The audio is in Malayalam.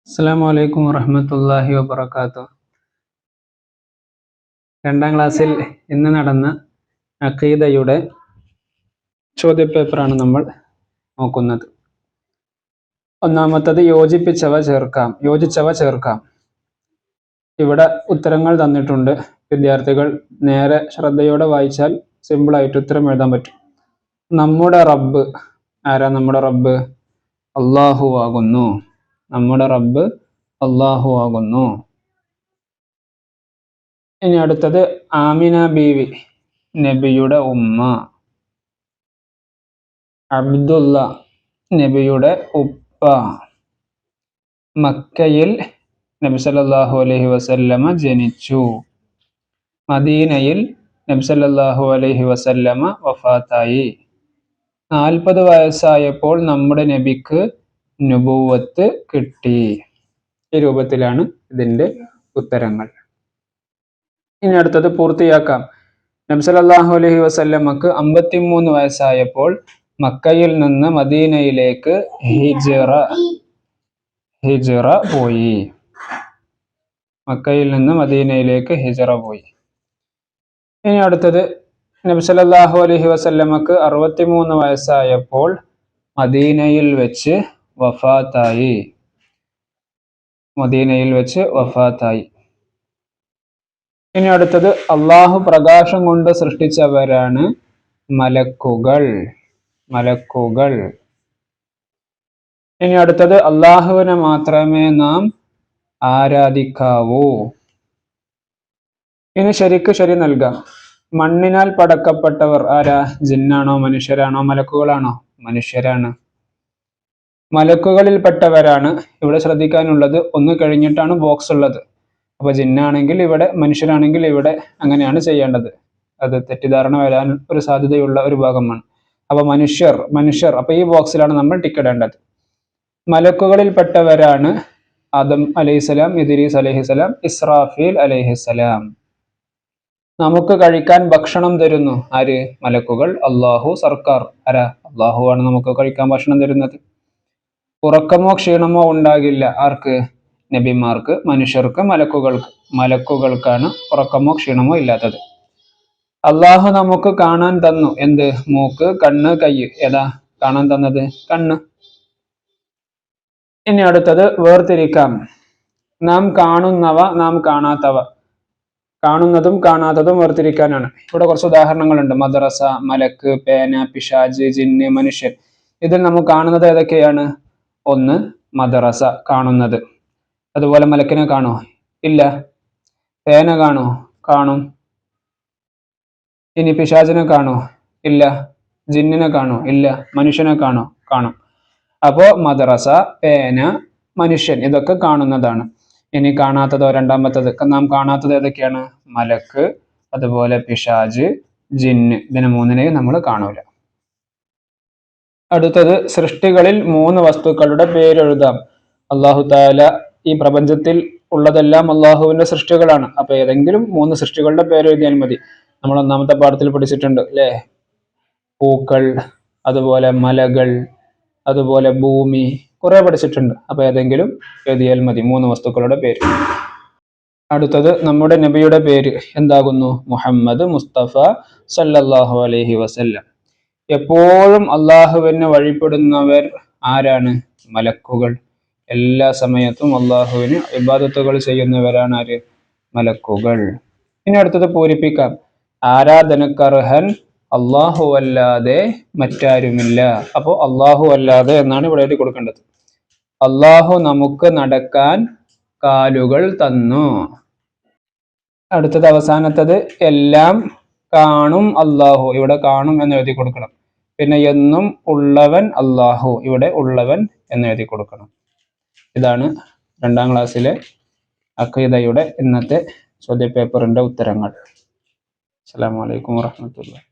അസ്സലാമു അലൈക്കും വറഹ്മത്തുള്ളാഹി വബറകാതുഹു. രണ്ടാം ക്ലാസ്സിൽ ഇന്ന് നടന്ന അഖീദയുടെ ചോദ്യപേപ്പറാണ് നമ്മൾ നോക്കുന്നത്. ഒന്നാമത്തത് യോജിച്ചവ ചേർക്കാം. ഇവിടെ ഉത്തരങ്ങൾ തന്നിട്ടുണ്ട്. വിദ്യാർത്ഥികൾ നേരെ ശ്രദ്ധയോടെ വായിച്ചാൽ സിമ്പിളായിട്ട് ഉത്തരം എഴുതാൻ പറ്റും. നമ്മുടെ റബ്ബ് ആരാ? നമ്മുടെ റബ്ബ് അല്ലാഹു ആകുന്നു. നമ്മുടെ റബ്ബ് അല്ലാഹു ആകുന്നു. ഇനി അടുത്തത് ആമിന ബീവി നബിയുടെ ഉമ്മ. അബ്ദുള്ള നബിയുടെ ഉപ്പ. മക്കയിൽ നബി സല്ലല്ലാഹു അലൈഹി വസല്ലമ ജനിച്ചു. മദീനയിൽ നബി സല്ലല്ലാഹു അലൈഹി വസല്ലമ വഫാത്തായി. 40 വയസ്സായപ്പോൾ നമ്മുടെ നബിക്ക് നുബുവത്ത് കിട്ടി. ഈ രൂപത്തിലാണ് ഇതിൻ്റെ ഉത്തരങ്ങൾ. ഇനി അടുത്തത് പൂർത്തിയാക്കാം. നബി സല്ലല്ലാഹു അലൈഹി വസല്ലമക്ക് 53 വയസ്സായപ്പോൾ മക്കയിൽ നിന്ന് മദീനയിലേക്ക് ഹിജ്റ പോയി. മക്കയിൽ നിന്ന് മദീനയിലേക്ക് ഹിജ്റ പോയി. ഇനി അടുത്തത് നബി സല്ലല്ലാഹു അലൈഹി വസല്ലമക്ക് 63 വയസ്സായപ്പോൾ മദീനയിൽ വെച്ച് വഫാത്തായി. ഇനി അടുത്തത് അള്ളാഹു പ്രകാശം കൊണ്ട് സൃഷ്ടിച്ചവരാണ് മലക്കുകൾ. ഇനി അടുത്തത് അള്ളാഹുവിനെ മാത്രമേ നാം ആരാധിക്കാവൂ. ഇനി ശരി നൽകാം. മണ്ണിനാൽ പടക്കപ്പെട്ടവർ ആരാ? ജിന്നാണോ മനുഷ്യരാണോ മലക്കുകളാണോ? മനുഷ്യരാണ്. മലക്കുകളിൽപ്പെട്ടവരാണ്. ഇവിടെ ശ്രദ്ധിക്കാനുള്ളത് ഒന്ന് കഴിഞ്ഞിട്ടാണ് ബോക്സ് ഉള്ളത്. അപ്പൊ ജിന്നാണെങ്കിൽ ഇവിടെ, മനുഷ്യരാണെങ്കിൽ ഇവിടെ, അങ്ങനെയാണ് ചെയ്യേണ്ടത്. അത് തെറ്റിദ്ധാരണ വരാൻ ഒരു സാധ്യതയുള്ള ഒരു ഭാഗമാണ്. അപ്പൊ മനുഷ്യർ അപ്പൊ ഈ ബോക്സിലാണ് നമ്മൾ ടിക്ക് ഇടേണ്ടത്. മലക്കുകളിൽപ്പെട്ടവരാണ് ആദം അലൈഹിസ്സലാം, ഇദ്രീസ് അലൈഹിസ്സലാം, ഇസ്രാഫീൽ അലൈഹിസ്സലാം. നമുക്ക് കഴിക്കാൻ ഭക്ഷണം തരുന്നു ആര്? മലക്കുകൾ. അള്ളാഹു സർക്കാർ ആരാ? അള്ളാഹു ആണ് നമുക്ക് കഴിക്കാൻ ഭക്ഷണം തരുന്നത്. ഉറക്കമോ ക്ഷീണമോ ഉണ്ടാകില്ല. ആർക്ക്? നബിമാർക്ക്, മനുഷ്യർക്ക്, മലക്കുകൾക്കാണ് ഉറക്കമോ ക്ഷീണമോ ഇല്ലാത്തത്. അള്ളാഹു നമുക്ക് കാണാൻ തന്നു. എന്ത്? മൂക്ക്, കണ്ണ്, കൈ. ഏതാ കാണാൻ തന്നത്? കണ്ണ്. ഇനി അടുത്തത് വേർതിരിക്കാം. നാം കാണുന്നവ, നാം കാണാത്തവ. കാണുന്നതും കാണാത്തതും വേർതിരിക്കാനാണ്. ഇവിടെ കുറച്ച് ഉദാഹരണങ്ങളുണ്ട്. മദ്രസ, മലക്ക്, പേന, പിശാജ്, ജിന്ന്, മനുഷ്യൻ. ഇതിൽ നമുക്ക് കാണുന്നത് ഏതൊക്കെയാണ്? ഒന്ന് മദ്രസ, കാണുന്നത്. അതുപോലെ മലക്കിനെ കാണോ? ഇല്ല. പേന കാണോ? കാണും. ഇനി പിശാചിനെ കാണോ? ഇല്ല. ജിന്നിനെ കാണോ? ഇല്ല. മനുഷ്യനെ കാണോ? കാണും. അപ്പോ മദ്രസ, പേന, മനുഷ്യൻ ഇതൊക്കെ കാണുന്നതാണ്. ഇനി കാണാത്തതോ? രണ്ടാമത്തത് നാം കാണാത്തത് ഏതൊക്കെയാണ്? മലക്ക്, അതുപോലെ പിശാജ്, ജിന്ന്. ഇതിനെ മൂന്നിനെയും നമ്മൾ കാണൂല. അടുത്തത് സൃഷ്ടികളിൽ 3 വസ്തുക്കളുടെ പേരെഴുതാം. അല്ലാഹു തആല ഈ പ്രപഞ്ചത്തിൽ ഉള്ളതെല്ലാം അള്ളാഹുവിന്റെ സൃഷ്ടികളാണ്. അപ്പൊ ഏതെങ്കിലും 3 സൃഷ്ടികളുടെ പേരെഴുതിയാൽ മതി. നമ്മൾ ഒന്നാമത്തെ പാഠത്തിൽ പഠിച്ചിട്ടുണ്ട് അല്ലേ? പൂക്കൾ, അതുപോലെ മലകൾ, അതുപോലെ ഭൂമി, കുറെ പഠിച്ചിട്ടുണ്ട്. അപ്പൊ ഏതെങ്കിലും എഴുതിയാൽ മതി 3 വസ്തുക്കളുടെ പേര്. അടുത്തത് നമ്മുടെ നബിയുടെ പേര് എന്താകുന്നു? മുഹമ്മദ് മുസ്തഫ സല്ലല്ലാഹു അലൈഹി വസല്ലം. എപ്പോഴും അള്ളാഹുവിനെ വഴിപ്പെടുന്നവർ ആരാണ്? മലക്കുകൾ. എല്ലാ സമയത്തും അള്ളാഹുവിന് ഇബാദത്തുകൾ ചെയ്യുന്നവരാണ് ആര്? മലക്കുകൾ. ഇനി അടുത്തത് പൂരിപ്പിക്കാം. ആരാധനക്കർഹൻ അള്ളാഹു അല്ലാതെ മറ്റാരുമില്ല. അപ്പോൾ അള്ളാഹു അല്ലാതെ എന്നാണ് ഇവിടെ എഴുതി കൊടുക്കേണ്ടത്. അള്ളാഹു നമുക്ക് നടക്കാൻ കാലുകൾ തന്നു. അടുത്തത് അവസാനത്തത് എല്ലാം കാണും അള്ളാഹു. ഇവിടെ കാണും എന്ന് എഴുതി കൊടുക്കണം. പിന്നെ എന്നും ഉള്ളവൻ അള്ളാഹു. ഇവിടെ ഉള്ളവൻ എന്ന് എഴുതി കൊടുക്കണം. ഇതാണ് 2ാം ക്ലാസ്സിലെ അഖീദയുടെ ഇന്നത്തെ ചോദ്യപേപ്പറിന്റെ ഉത്തരങ്ങൾ. അസ്സലാമു അലൈക്കും വറഹ്മത്തുള്ളാഹി.